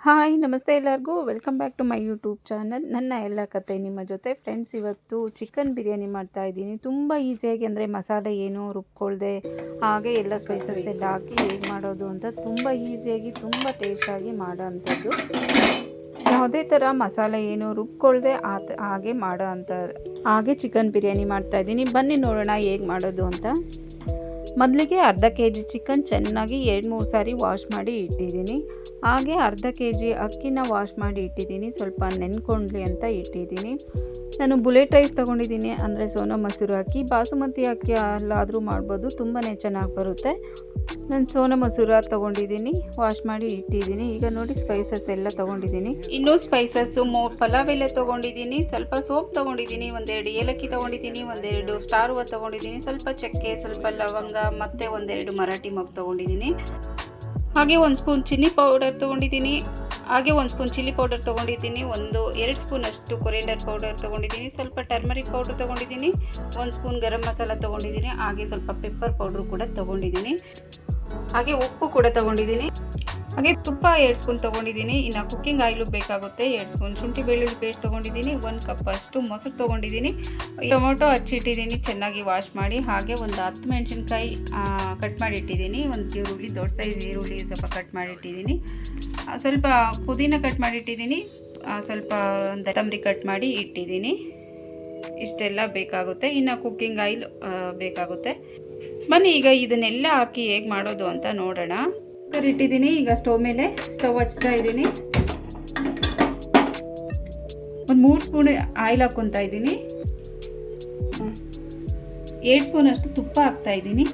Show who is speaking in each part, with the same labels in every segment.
Speaker 1: Hi ನಮಸ್ತೆ ಎಲ್ಲರಿಗೂ welcome back to my YouTube channel. ನನ್ನ ಎಲ್ಲ ಕತೆ ನಿಮ್ಮ ಜೊತೆ. ಫ್ರೆಂಡ್ಸ್, ಇವತ್ತು ಚಿಕನ್ ಬಿರಿಯಾನಿ ಮಾಡ್ತಾಯಿದ್ದೀನಿ. ತುಂಬ ಈಸಿಯಾಗಿ, ಅಂದರೆ ಮಸಾಲೆ ಏನೂ ರುಬ್ಕೊಳ್ದೆ ಹಾಗೆ ಎಲ್ಲ ಸ್ಪೈಸಸ್ ಎಲ್ಲ ಹಾಕಿ ಹೇಗೆ ಮಾಡೋದು ಅಂತ ತುಂಬ ಈಸಿಯಾಗಿ ತುಂಬ ಟೇಸ್ಟಾಗಿ ಮಾಡೋ ಅಂಥದ್ದು. ಯಾವುದೇ ಥರ ಮಸಾಲೆ ಏನು ರುಬ್ಕೊಳ್ದೆ ಹಾಗೆ ಮಾಡೋ ಅಂಥ ಹಾಗೆ ಚಿಕನ್ ಬಿರಿಯಾನಿ ಮಾಡ್ತಾಯಿದ್ದೀನಿ. ಬನ್ನಿ ನೋಡೋಣ ಹೇಗೆ ಮಾಡೋದು ಅಂತ. ಮೊದಲಿಗೆ ಅರ್ಧ ಕೆ ಜಿ ಚಿಕನ್ ಚೆನ್ನಾಗಿ 2-3 ಸಾರಿ ವಾಶ್ ಮಾಡಿ ಇಟ್ಟಿದ್ದೀನಿ. ಹಾಗೆ ಅರ್ಧ ಕೆ ಜಿ ಅಕ್ಕಿನ ವಾಶ್ ಮಾಡಿ ಇಟ್ಟಿದ್ದೀನಿ, ಸ್ವಲ್ಪ ನೆನ್ಕೊಂಡ್ಲಿ ಅಂತ ಇಟ್ಟಿದ್ದೀನಿ. ನಾನು ಬುಲೆಟ್ ರೈಸ್ ತೊಗೊಂಡಿದ್ದೀನಿ, ಅಂದರೆ ಸೋನಾ ಮಸೂರು ಅಕ್ಕಿ. ಬಾಸುಮತಿ ಅಕ್ಕಿ ಅಲ್ಲಾದರೂ ಮಾಡ್ಬೋದು, ತುಂಬಾ ಚೆನ್ನಾಗಿ ಬರುತ್ತೆ. ನಾನು ಸೋನಾ ಮಸೂರ ತೊಗೊಂಡಿದ್ದೀನಿ, ವಾಶ್ ಮಾಡಿ ಇಟ್ಟಿದ್ದೀನಿ. ಈಗ ನೋಡಿ ಸ್ಪೈಸಸ್ ಎಲ್ಲ ತೊಗೊಂಡಿದ್ದೀನಿ. ಇನ್ನೂ ಸ್ಪೈಸಸ್ಸು 3 ಪಲಾವ್ ಎಲೆ ತೊಗೊಂಡಿದ್ದೀನಿ, ಸ್ವಲ್ಪ ಸೋಪ್ ತೊಗೊಂಡಿದ್ದೀನಿ, 1-2 ಏಲಕ್ಕಿ ತೊಗೊಂಡಿದ್ದೀನಿ, 1-2 ಸ್ಟಾರ್ ಹೂವು ತೊಗೊಂಡಿದ್ದೀನಿ, ಸ್ವಲ್ಪ ಚಕ್ಕೆ, ಸ್ವಲ್ಪ ಲವಂಗ, ಮತ್ತು 1-2 ಮರಾಠಿ ಮೊಗ್ಗು ತೊಗೊಂಡಿದ್ದೀನಿ. ಹಾಗೆ 1 ಸ್ಪೂನ್ ಚಿಲ್ಲಿ ಪೌಡರ್ ತೊಗೊಂಡಿದ್ದೀನಿ. ಹಾಗೆ 1 ಸ್ಪೂನ್ ಚಿಲ್ಲಿ ಪೌಡರ್ ತೊಗೊಂಡಿದ್ದೀನಿ. 2 ಸ್ಪೂನ್ ಅಷ್ಟು ಕೊರಿಯಂಡರ್ ಪೌಡರ್ ತೊಗೊಂಡಿದ್ದೀನಿ. ಸ್ವಲ್ಪ ಟರ್ಮರಿಕ್ ಪೌಡರ್ ತೊಗೊಂಡಿದ್ದೀನಿ. 1 ಸ್ಪೂನ್ ಗರಂ ಮಸಾಲ ತೊಗೊಂಡಿದ್ದೀನಿ. ಹಾಗೆ ಸ್ವಲ್ಪ ಪೆಪ್ಪರ್ ಪೌಡ್ರು ಕೂಡ ತೊಗೊಂಡಿದ್ದೀನಿ. ಹಾಗೆ ಉಪ್ಪು ಕೂಡ ತೊಗೊಂಡಿದ್ದೀನಿ. ಹಾಗೆ ತುಪ್ಪ 2 ಸ್ಪೂನ್ ತೊಗೊಂಡಿದ್ದೀನಿ. ಇನ್ನು ಕುಕ್ಕಿಂಗ್ ಆಯಿಲು ಬೇಕಾಗುತ್ತೆ. 2 ಸ್ಪೂನ್ ಶುಂಠಿ ಬೆಳ್ಳುಳ್ಳಿ ಪೇಸ್ಟ್ ತೊಗೊಂಡಿದ್ದೀನಿ. 1 ಕಪ್ ಅಷ್ಟು ಮೊಸರು ತೊಗೊಂಡಿದ್ದೀನಿ. ಟೊಮೊಟೊ ಹಚ್ಚಿಟ್ಟಿದ್ದೀನಿ ಚೆನ್ನಾಗಿ ವಾಶ್ ಮಾಡಿ. ಹಾಗೆ ಒಂದು 10 ಮೆಣಸಿನ್ಕಾಯಿ ಕಟ್ ಮಾಡಿ ಇಟ್ಟಿದ್ದೀನಿ. 1 ಈರುಳ್ಳಿ, ದೊಡ್ಡ ಸೈಜ್ ಈರುಳ್ಳಿ ಸ್ವಲ್ಪ ಕಟ್ ಮಾಡಿಟ್ಟಿದ್ದೀನಿ. ಸ್ವಲ್ಪ ಪುದೀನ ಕಟ್ ಮಾಡಿಟ್ಟಿದ್ದೀನಿ. ಸ್ವಲ್ಪ ಕೊತ್ತಂಬರಿ ಕಟ್ ಮಾಡಿ ಇಟ್ಟಿದ್ದೀನಿ. ಇಷ್ಟೆಲ್ಲ ಬೇಕಾಗುತ್ತೆ. ಇನ್ನು ಕುಕ್ಕಿಂಗ್ ಆಯಿಲ್ ಬೇಕಾಗುತ್ತೆ. ಬನ್ನಿ ಈಗ ಇದನ್ನೆಲ್ಲ ಹಾಕಿ ಹೇಗೆ ಮಾಡೋದು ಅಂತ ನೋಡೋಣ. ಕುಕ್ಕರ್ ಇಟ್ಟಿದ್ದೀನಿ. ಈಗ ಸ್ಟವ್ ಮೇಲೆ ಸ್ಟವ್ ಹಚ್ತಾ ಇದ್ದೀನಿ. ಒಂದು 3 ಸ್ಪೂನ್ ಆಯಿಲ್ ಹಾಕ್ಕೊತಾ ಇದ್ದೀನಿ. 2 ಸ್ಪೂನ್ ಅಷ್ಟು ತುಪ್ಪ ಹಾಕ್ತಾ ಇದ್ದೀನಿ.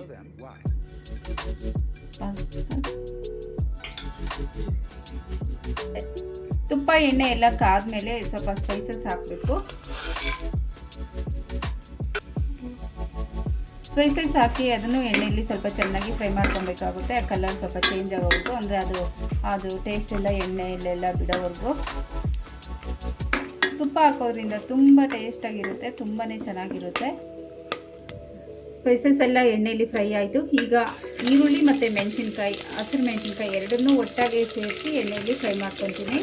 Speaker 1: ತುಪ್ಪ ಎಣ್ಣೆ ಎಲ್ಲ ಕಾದ್ಮೇಲೆ ಸ್ವಲ್ಪ ಸ್ಪೈಸಸ್ ಹಾಕಬೇಕು. ಸ್ಪೈಸಸ್ ಹಾಕಿ ಅದನ್ನು ಎಣ್ಣೆಯಲ್ಲಿ ಸ್ವಲ್ಪ ಚೆನ್ನಾಗಿ ಫ್ರೈ ಮಾಡ್ಕೊಬೇಕಾಗುತ್ತೆ. ಆ ಕಲರ್ ಸ್ವಲ್ಪ ಚೇಂಜ್ ಆಗೋವರೆಗೂ, ಅಂದರೆ ಅದು ಟೇಸ್ಟ್ ಎಲ್ಲ ಎಣ್ಣೆಯಲ್ಲೆಲ್ಲ ಬಿಡೋವರೆಗೂ. ತುಪ್ಪ ಹಾಕೋದ್ರಿಂದ ತುಂಬ ಟೇಸ್ಟಾಗಿರುತ್ತೆ, ತುಂಬಾ ಚೆನ್ನಾಗಿರುತ್ತೆ. ಸ್ಪೈಸಸ್ ಎಲ್ಲ ಎಣ್ಣೆಯಲ್ಲಿ ಫ್ರೈ ಆಯಿತು. ಈಗ ಈರುಳ್ಳಿ ಮತ್ತು ಮೆಣಸಿನ್ಕಾಯಿ, ಹಸಿರು ಮೆಣಸಿನ್ಕಾಯಿ ಎರಡನ್ನೂ ಒಟ್ಟಾಗಿ ಸೇರಿಸಿ ಎಣ್ಣೆಯಲ್ಲಿ ಫ್ರೈ ಮಾಡ್ಕೊತೀನಿ.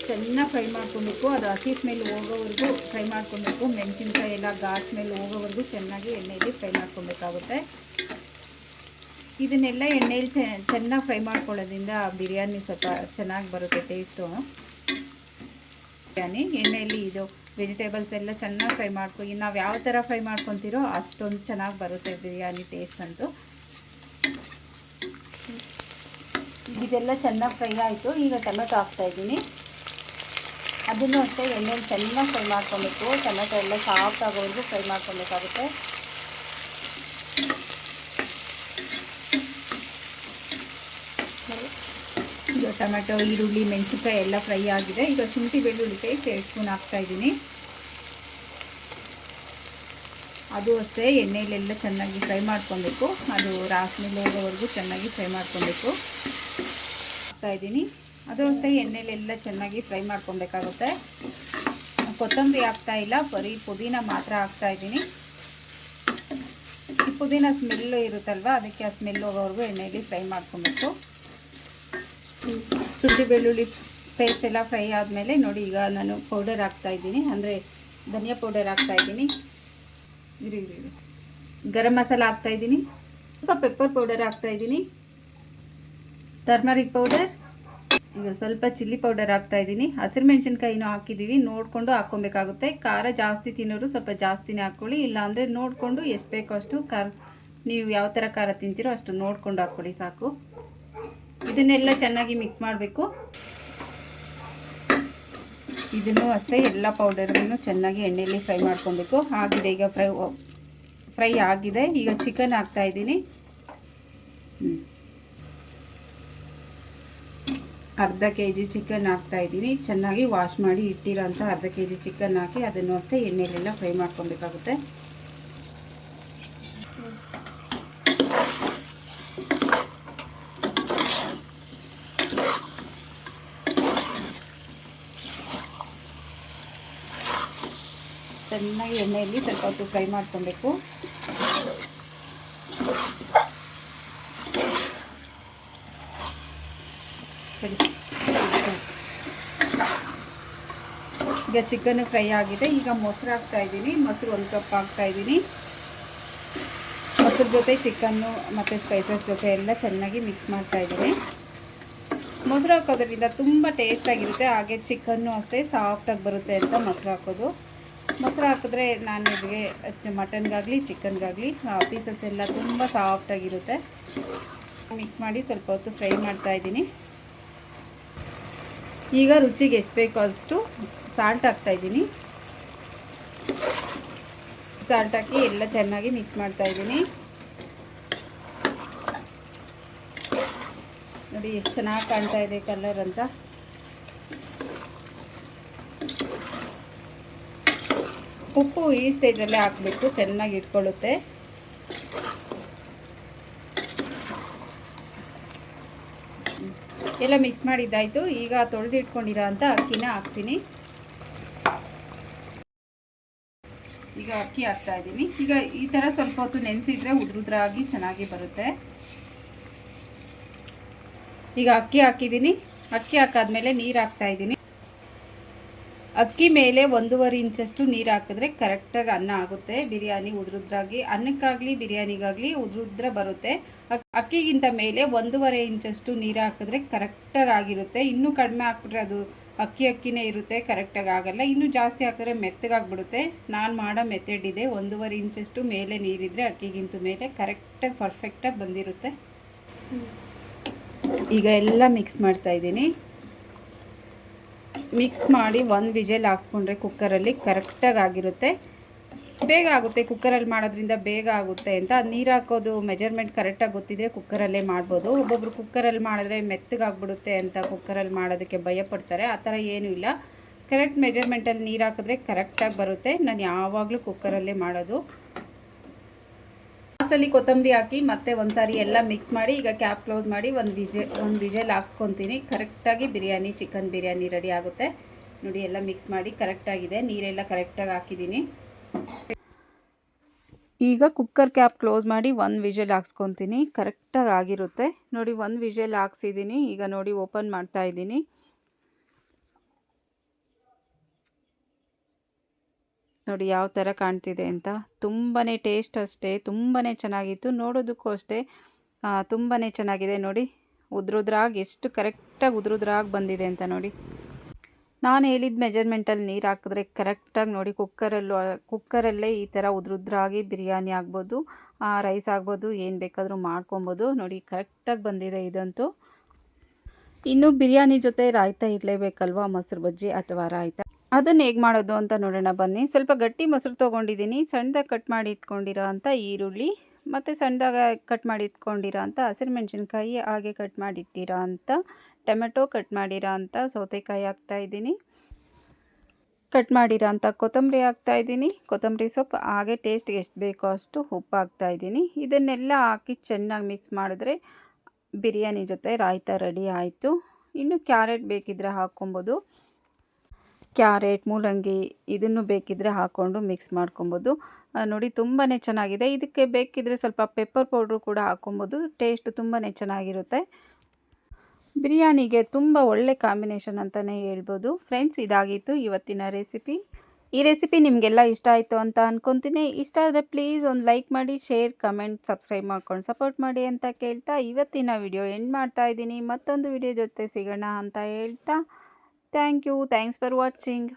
Speaker 1: ಚೆನ್ನಾಗಿ ಫ್ರೈ ಮಾಡ್ಕೊಬೇಕು. ಅದು ಹಸಿ ಸ್ಮೆಲ್ ಹೋಗೋವರೆಗೂ ಫ್ರೈ ಮಾಡ್ಕೊಬೇಕು. ಮೆಣಸಿನ್ಕಾಯಿ ಎಲ್ಲ ಗಾಸ್ ಸ್ಮೆಲ್ ಹೋಗೋವರೆಗೂ ಚೆನ್ನಾಗಿ ಎಣ್ಣೆಯಲ್ಲಿ ಫ್ರೈ ಮಾಡ್ಕೊಬೇಕಾಗುತ್ತೆ. ಇದನ್ನೆಲ್ಲ ಎಣ್ಣೆಯಲ್ಲಿ ಚೆನ್ನಾಗಿ ಫ್ರೈ ಮಾಡ್ಕೊಳ್ಳೋದ್ರಿಂದ ಬಿರಿಯಾನಿ ಸ್ವಲ್ಪ ಚೆನ್ನಾಗಿ ಬರುತ್ತೆ ಟೇಸ್ಟು. ಬಿರಿಯಾನಿ ಎಣ್ಣೆಯಲ್ಲಿ ಇದು ವೆಜಿಟೇಬಲ್ಸ್ ಎಲ್ಲ ಚೆನ್ನಾಗಿ ಫ್ರೈ ನಾವು ಯಾವ ಥರ ಫ್ರೈ ಮಾಡ್ಕೊತೀರೋ ಅಷ್ಟೊಂದು ಚೆನ್ನಾಗಿ ಬರುತ್ತೆ ಬಿರಿಯಾನಿ ಟೇಸ್ಟ್ ಅಂತೂ. ಇದೆಲ್ಲ ಚೆನ್ನಾಗಿ ಫ್ರೈ ಆಯಿತು. ಈಗ ಟೊಮೆಟೊ ಹಾಕ್ತಾಯಿದ್ದೀನಿ. ಅದನ್ನು ಅಷ್ಟೇ ಎಣ್ಣೆಯಲ್ಲಿ ಚೆನ್ನಾಗಿ ಫ್ರೈ ಮಾಡ್ಕೊಬೇಕು. ಟೊಮೆಟೊ ಎಲ್ಲ ಸಾಫ್ಟ್ ಆಗೋವರೆಗೂ ಫ್ರೈ ಮಾಡ್ಕೊಬೇಕಾಗುತ್ತೆ. ಈಗ ಟೊಮೆಟೊ, ಈರುಳ್ಳಿ, ಮೆಣಸಿನ್ಕಾಯಿ ಎಲ್ಲ ಫ್ರೈ ಆಗಿದೆ. ಈಗ ಶುಂಠಿ ಬೆಳ್ಳುಳ್ಳಿ ಪೇಸ್ಟ್ 2 ಸ್ಪೂನ್ ಹಾಕ್ತಾಯಿದ್ದೀನಿ. ಅದು ಅಷ್ಟೇ ಎಣ್ಣೆಯಲ್ಲೆಲ್ಲ ಚೆನ್ನಾಗಿ ಫ್ರೈ ಮಾಡ್ಕೊಬೇಕು. ಅದು ರಾಸ್ಮೆಲ್ ಹೋಗೋವರೆಗೂ ಚೆನ್ನಾಗಿ ಫ್ರೈ ಮಾಡ್ಕೊಬೇಕು. ಹಾಕ್ತಾಯಿದ್ದೀನಿ. ಅದು ಅಷ್ಟೇ ಎಣ್ಣೆಲೆಲ್ಲ ಚೆನ್ನಾಗಿ ಫ್ರೈ ಮಾಡ್ಕೊಬೇಕಾಗುತ್ತೆ. ಕೊತ್ತಂಬರಿ ಹಾಕ್ತಾಯಿಲ್ಲ, ಬರೀ ಪುದೀನ ಮಾತ್ರ ಹಾಕ್ತಾಯಿದ್ದೀನಿ. ಈ ಪುದೀನ ಸ್ಮೆಲ್ಲು ಇರುತ್ತಲ್ವ, ಅದಕ್ಕೆ ಆ ಸ್ಮೆಲ್ ಹೋಗೋವರೆಗೂ ಎಣ್ಣೆಯಲ್ಲಿ ಫ್ರೈ ಮಾಡ್ಕೊಬೇಕು. ಶುಂಠಿ ಬೆಳ್ಳುಳ್ಳಿ ಪೇಸ್ಟ್ ಎಲ್ಲ ಫ್ರೈ ಆದಮೇಲೆ ನೋಡಿ, ಈಗ ನಾನು ಪೌಡರ್ ಹಾಕ್ತಾಯಿದ್ದೀನಿ, ಅಂದರೆ ಧನಿಯಾ ಪೌಡರ್ ಹಾಕ್ತಾಯಿದ್ದೀನಿ. ಗರಂ ಮಸಾಲ ಹಾಕ್ತಾಯಿದ್ದೀನಿ. ಸ್ವಲ್ಪ ಪೆಪ್ಪರ್ ಪೌಡರ್ ಹಾಕ್ತಾಯಿದ್ದೀನಿ. ಟರ್ಮರಿಕ್ ಪೌಡರ್, ಈಗ ಸ್ವಲ್ಪ ಚಿಲ್ಲಿ ಪೌಡರ್ ಹಾಕ್ತಾಯಿದ್ದೀನಿ. ಹಸಿರು ಮೆಣಸಿನ್ಕಾಯಿನೂ ಹಾಕಿದ್ದೀವಿ, ನೋಡಿಕೊಂಡು ಹಾಕ್ಕೊಬೇಕಾಗುತ್ತೆ. ಖಾರ ಜಾಸ್ತಿ ತಿನ್ನೋರು ಸ್ವಲ್ಪ ಜಾಸ್ತಿನೇ ಹಾಕ್ಕೊಳ್ಳಿ, ಇಲ್ಲಾಂದರೆ ನೋಡಿಕೊಂಡು ಎಷ್ಟು ಬೇಕೋ ಅಷ್ಟು ಖಾರ, ನೀವು ಯಾವ ಥರ ಖಾರ ತಿಂತೀರೋ ಅಷ್ಟು ನೋಡಿಕೊಂಡು ಹಾಕ್ಕೊಳ್ಳಿ ಸಾಕು. ಇದನ್ನೆಲ್ಲ ಚೆನ್ನಾಗಿ ಮಿಕ್ಸ್ ಮಾಡಬೇಕು. ಇದನ್ನು ಅಷ್ಟೇ ಎಲ್ಲ ಪೌಡರನ್ನು ಚೆನ್ನಾಗಿ ಎಣ್ಣೆಯಲ್ಲಿ ಫ್ರೈ ಮಾಡ್ಕೊಬೇಕು. ಆಗಿದೆ, ಈಗ ಫ್ರೈ ಆಗಿದೆ. ಈಗ ಚಿಕನ್ ಹಾಕ್ತಾಯಿದ್ದೀನಿ. ಅರ್ಧ ಕೆ ಜಿ ಚಿಕನ್ ಹಾಕ್ತಾಯಿದ್ದೀನಿ. ಚೆನ್ನಾಗಿ ವಾಶ್ ಮಾಡಿ ಇಟ್ಟಿರೋಂಥ ಅರ್ಧ ಕೆ ಜಿ ಚಿಕನ್ ಹಾಕಿ ಅದನ್ನು ಅಷ್ಟೇ ಎಣ್ಣೆಯಲ್ಲೆಲ್ಲ ಫ್ರೈ ಮಾಡ್ಕೊಬೇಕಾಗುತ್ತೆ. ಚೆನ್ನಾಗಿ ಎಣ್ಣೆಯಲ್ಲಿ ಸ್ವಲ್ಪ ಹೊತ್ತು ಫ್ರೈ ಮಾಡ್ಕೊಬೇಕು. ಈಗ ಚಿಕನ್ ಫ್ರೈ ಆಗಿದೆ. ಈಗ ಮೊಸರು ಹಾಕ್ತಾಯಿದ್ದೀನಿ. ಮೊಸರು 1 ಕಪ್ ಹಾಕ್ತಾಯಿದ್ದೀನಿ. ಮೊಸರು ಜೊತೆ ಚಿಕನ್ನು ಮತ್ತು ಸ್ಪೈಸಸ್ ಜೊತೆ ಎಲ್ಲ ಚೆನ್ನಾಗಿ ಮಿಕ್ಸ್ ಮಾಡ್ತಾಯಿದ್ದೀನಿ. ಮೊಸರು ಹಾಕೋದ್ರಿಂದ ತುಂಬ ಟೇಸ್ಟಾಗಿರುತ್ತೆ. ಹಾಗೆ ಚಿಕನ್ನು ಅಷ್ಟೇ ಸಾಫ್ಟಾಗಿ ಬರುತ್ತೆ ಅಂತ ಮೊಸರು ಹಾಕೋದು. ಮೊಸರು ಹಾಕಿದ್ರೆ ನಾನ್ ವೆಜ್ಗೆ ಮಟನ್ಗಾಗಲಿ ಚಿಕನ್ಗಾಗಲಿ ಪೀಸಸ್ ಎಲ್ಲ ತುಂಬ ಸಾಫ್ಟಾಗಿರುತ್ತೆ. ಮಿಕ್ಸ್ ಮಾಡಿ ಸ್ವಲ್ಪ ಹೊತ್ತು ಫ್ರೈ ಮಾಡ್ತಾಯಿದ್ದೀನಿ. ಈಗ ರುಚಿಗೆ ಎಷ್ಟು ಬೇಕೋ ಅಷ್ಟು ಸಾಲ್ಟ್ ಹಾಕ್ತಾಯಿದ್ದೀನಿ. ಸಾಲ್ಟ್ ಹಾಕಿ ಎಲ್ಲ ಚೆನ್ನಾಗಿ ಮಿಕ್ಸ್ ಮಾಡ್ತಾಯಿದ್ದೀನಿ. ನೋಡಿ ಎಷ್ಟು ಚೆನ್ನಾಗಿ ಕಾಣ್ತಾ ಇದೆ ಕಲರ್ ಅಂತ. ಉಪ್ಪು ಈ ಸ್ಟೇಜಲ್ಲೇ ಹಾಕಬೇಕು, ಚೆನ್ನಾಗಿ ಇಟ್ಕೊಳ್ಳುತ್ತೆ. ಎಲ್ಲ ಮಿಕ್ಸ್ ಮಾಡಿದ್ದಾಯಿತು. ಈಗ ತೊಳೆದು ಇಟ್ಕೊಂಡಿರೋ ಅಂಥ ಅಕ್ಕಿನ ಹಾಕ್ತೀನಿ. ಈಗ ಅಕ್ಕಿ ಹಾಕ್ತಾಯಿದ್ದೀನಿ. ಈಗ ಈ ಥರ ಸ್ವಲ್ಪ ಹೊತ್ತು ನೆನೆಸಿದ್ರೆ ಉದ್ರುದ್ರಾಗಿ ಚೆನ್ನಾಗಿ ಬರುತ್ತೆ. ಈಗ ಅಕ್ಕಿ ಹಾಕಿದ್ದೀನಿ. ಅಕ್ಕಿ ಹಾಕಾದ್ಮೇಲೆ ನೀರು ಹಾಕ್ತಾಯಿದ್ದೀನಿ. ಅಕ್ಕಿ ಮೇಲೆ 1.5 ಇಂಚಷ್ಟು ನೀರು ಹಾಕಿದ್ರೆ ಕರೆಕ್ಟಾಗಿ ಅನ್ನ ಆಗುತ್ತೆ. ಬಿರಿಯಾನಿ ಉದ್ರುದ್ರಾಗಿ, ಅನ್ನಕ್ಕಾಗಲಿ ಬಿರಿಯಾನಿಗಾಗಲಿ ಉದ್ರುದ್ರ ಬರುತ್ತೆ. ಅಕ್ಕಿಗಿಂತ ಮೇಲೆ 1.5 ಇಂಚಷ್ಟು ನೀರು ಹಾಕಿದ್ರೆ ಕರೆಕ್ಟಾಗಿ ಆಗಿರುತ್ತೆ. ಇನ್ನೂ ಕಡಿಮೆ ಹಾಕ್ಬಿಟ್ರೆ ಅದು ಅಕ್ಕಿನೇ ಇರುತ್ತೆ, ಕರೆಕ್ಟಾಗಿ ಆಗಲ್ಲ. ಇನ್ನೂ ಜಾಸ್ತಿ ಹಾಕಿದ್ರೆ ಮೆತ್ತಗಾಗ್ಬಿಡುತ್ತೆ. ನಾನು ಮಾಡೋ ಮೆಥಡ್ ಇದೆ. 1.5 ಇಂಚಷ್ಟು ಮೇಲೆ ನೀರಿದ್ರೆ ಅಕ್ಕಿಗಿಂತ ಮೇಲೆ ಕರೆಕ್ಟಾಗಿ ಪರ್ಫೆಕ್ಟಾಗಿ ಬಂದಿರುತ್ತೆ. ಈಗ ಎಲ್ಲ ಮಿಕ್ಸ್ ಮಾಡ್ತಾಯಿದ್ದೀನಿ. ಮಿಕ್ಸ್ ಮಾಡಿ 1 ವಿಜಲ್ ಹಾಕ್ಸ್ಕೊಂಡ್ರೆ ಕುಕ್ಕರಲ್ಲಿ ಕರೆಕ್ಟಾಗಿ ಆಗಿರುತ್ತೆ. ಬೇಗ ಆಗುತ್ತೆ, ಕುಕ್ಕರಲ್ಲಿ ಮಾಡೋದ್ರಿಂದ ಬೇಗ ಆಗುತ್ತೆ ಅಂತ. ನೀರು ಹಾಕೋದು ಮೆಜರ್ಮೆಂಟ್ ಕರೆಕ್ಟಾಗಿ ಗೊತ್ತಿದ್ರೆ ಕುಕ್ಕರಲ್ಲೇ ಮಾಡ್ಬೋದು. ಒಬ್ಬೊಬ್ರು ಕುಕ್ಕರಲ್ಲಿ ಮಾಡಿದ್ರೆ ಮೆತ್ತಗಾಗ್ಬಿಡುತ್ತೆ ಅಂತ ಕುಕ್ಕರಲ್ಲಿ ಮಾಡೋದಕ್ಕೆ ಭಯಪಡ್ತಾರೆ. ಆ ಥರ ಏನೂ ಇಲ್ಲ. ಕರೆಕ್ಟ್ ಮೆಜರ್ಮೆಂಟಲ್ಲಿ ನೀರು ಹಾಕಿದ್ರೆ ಕರೆಕ್ಟಾಗಿ ಬರುತ್ತೆ. ನಾನು ಯಾವಾಗಲೂ ಕುಕ್ಕರಲ್ಲೇ ಮಾಡೋದು. ಲಾಸ್ಟಲ್ಲಿ ಕೊತ್ತಂಬರಿ ಹಾಕಿ ಮತ್ತೆ ಒಂದು ಸಾರಿ ಎಲ್ಲ ಮಿಕ್ಸ್ ಮಾಡಿ ಈಗ ಕ್ಯಾಪ್ ಕ್ಲೋಸ್ ಮಾಡಿ ಒಂದು ವಿಜಲ್ ಹಾಕ್ಸ್ಕೊತೀನಿ. ಕರೆಕ್ಟಾಗಿ ಬಿರಿಯಾನಿ, ಚಿಕನ್ ಬಿರಿಯಾನಿ ರೆಡಿ ಆಗುತ್ತೆ. ನೋಡಿ ಎಲ್ಲ ಮಿಕ್ಸ್ ಮಾಡಿ ಕರೆಕ್ಟಾಗಿದೆ. ನೀರೆಲ್ಲ ಕರೆಕ್ಟಾಗಿ ಹಾಕಿದ್ದೀನಿ. ಈಗ ಕುಕ್ಕರ್ ಕ್ಯಾಪ್ ಕ್ಲೋಸ್ ಮಾಡಿ 1 ವಿಜಲ್ ಹಾಕ್ಸ್ಕೊತೀನಿ. ಕರೆಕ್ಟಾಗಿ ಆಗಿರುತ್ತೆ. ನೋಡಿ 1 ವಿಜಲ್ ಹಾಕ್ಸಿದ್ದೀನಿ. ಈಗ ನೋಡಿ ಓಪನ್ ಮಾಡ್ತಾ ಇದ್ದೀನಿ. ನೋಡಿ ಯಾವ ಥರ ಕಾಣ್ತಿದೆ ಅಂತ. ತುಂಬಾ ಟೇಸ್ಟ್ ಅಷ್ಟೇ ತುಂಬಾ ಚೆನ್ನಾಗಿತ್ತು. ನೋಡೋದಕ್ಕೂ ಅಷ್ಟೇ ತುಂಬಾ ಚೆನ್ನಾಗಿದೆ. ನೋಡಿ ಉದ್ರುದ್ರಾಗಿ ಎಷ್ಟು ಕರೆಕ್ಟಾಗಿ ಉದ್ರುದ್ರಾಗಿ ಬಂದಿದೆ ಅಂತ ನೋಡಿ. ನಾನು ಹೇಳಿದ ಮೆಜರ್ಮೆಂಟಲ್ಲಿ ನೀರು ಹಾಕಿದ್ರೆ ಕರೆಕ್ಟಾಗಿ ನೋಡಿ ಕುಕ್ಕರಲ್ಲೇ ಈ ಥರ ಉದ್ರುದ್ರಾಗಿ ಬಿರಿಯಾನಿ ಆಗ್ಬೋದು, ರೈಸ್ ಆಗ್ಬೋದು, ಏನು ಬೇಕಾದರೂ ಮಾಡ್ಕೊಬೋದು. ನೋಡಿ ಕರೆಕ್ಟಾಗಿ ಬಂದಿದೆ ಇದಂತೂ. ಇನ್ನು ಬಿರಿಯಾನಿ ಜೊತೆ ರಾಯ್ತ ಇರಲೇಬೇಕಲ್ವಾ, ಮೊಸರು ಬಜ್ಜಿ ಅಥವಾ ರಾಯ್ತ. ಅದನ್ನು ಹೇಗೆ ಮಾಡೋದು ಅಂತ ನೋಡೋಣ ಬನ್ನಿ. ಸ್ವಲ್ಪ ಗಟ್ಟಿ ಮೊಸರು ತೊಗೊಂಡಿದ್ದೀನಿ. ಸಣ್ಣದಾಗಿ ಕಟ್ ಮಾಡಿ ಇಟ್ಕೊಂಡಿರೋ ಅಂಥ ಈರುಳ್ಳಿ ಮತ್ತು ಸಣ್ಣದಾಗಿ ಕಟ್ ಮಾಡಿ ಇಟ್ಕೊಂಡಿರೋ ಅಂಥ ಹಸಿರು ಮೆಣಸಿನ್ಕಾಯಿ, ಹಾಗೆ ಕಟ್ ಮಾಡಿಟ್ಟಿರೋ ಅಂಥ ಟೊಮೆಟೊ, ಕಟ್ ಮಾಡಿರೋ ಅಂಥ ಸೌತೆಕಾಯಿ ಹಾಕ್ತಾಯಿದ್ದೀನಿ. ಕಟ್ ಮಾಡಿರೋ ಅಂಥ ಕೊತ್ತಂಬರಿ ಹಾಕ್ತಾಯಿದ್ದೀನಿ. ಕೊತ್ತಂಬರಿ ಸೊಪ್ಪು, ಹಾಗೆ ಟೇಸ್ಟ್ಗೆ ಎಷ್ಟು ಬೇಕೋ ಅಷ್ಟು ಉಪ್ಪು ಹಾಕ್ತಾಯಿದ್ದೀನಿ. ಇದನ್ನೆಲ್ಲ ಹಾಕಿ ಚೆನ್ನಾಗಿ ಮಿಕ್ಸ್ ಮಾಡಿದ್ರೆ ಬಿರಿಯಾನಿ ಜೊತೆ ರಾಯ್ತ ರೆಡಿ ಆಯಿತು. ಇನ್ನು ಕ್ಯಾರೆಟ್ ಬೇಕಿದ್ದರೆ ಹಾಕ್ಕೊಬೋದು. ಕ್ಯಾರೆಟ್, ಮೂಲಂಗಿ ಇದನ್ನು ಬೇಕಿದ್ದರೆ ಹಾಕ್ಕೊಂಡು ಮಿಕ್ಸ್ ಮಾಡ್ಕೊಬೋದು. ನೋಡಿ ತುಂಬಾ ಚೆನ್ನಾಗಿದೆ. ಇದಕ್ಕೆ ಬೇಕಿದ್ದರೆ ಸ್ವಲ್ಪ ಪೆಪ್ಪರ್ ಪೌಡ್ರು ಕೂಡ ಹಾಕ್ಕೊಬೋದು. ಟೇಸ್ಟ್ ತುಂಬಾ ಚೆನ್ನಾಗಿರುತ್ತೆ. ಬಿರಿಯಾನಿಗೆ ತುಂಬ ಒಳ್ಳೆ ಕಾಂಬಿನೇಷನ್ ಅಂತಲೇ ಹೇಳ್ಬೋದು. ಫ್ರೆಂಡ್ಸ್, ಇದಾಗಿತ್ತು ಇವತ್ತಿನ ರೆಸಿಪಿ. ಈ ರೆಸಿಪಿ ನಿಮಗೆಲ್ಲ ಇಷ್ಟ ಆಯಿತು ಅಂತ ಅಂದ್ಕೊತೀನಿ. ಇಷ್ಟ ಆದರೆ ಪ್ಲೀಸ್ ಒಂದು ಲೈಕ್ ಮಾಡಿ, ಶೇರ್, ಕಮೆಂಟ್, ಸಬ್ಸ್ಕ್ರೈಬ್ ಮಾಡ್ಕೊಂಡು ಸಪೋರ್ಟ್ ಮಾಡಿ ಅಂತ ಕೇಳ್ತಾ ಇವತ್ತಿನ ವಿಡಿಯೋ ಎಂಡ್ ಮಾಡ್ತಾ ಇದ್ದೀನಿ. ಮತ್ತೊಂದು ವಿಡಿಯೋ ಜೊತೆ ಸಿಗೋಣ ಅಂತ ಹೇಳ್ತಾ thank you. Thanks for watching.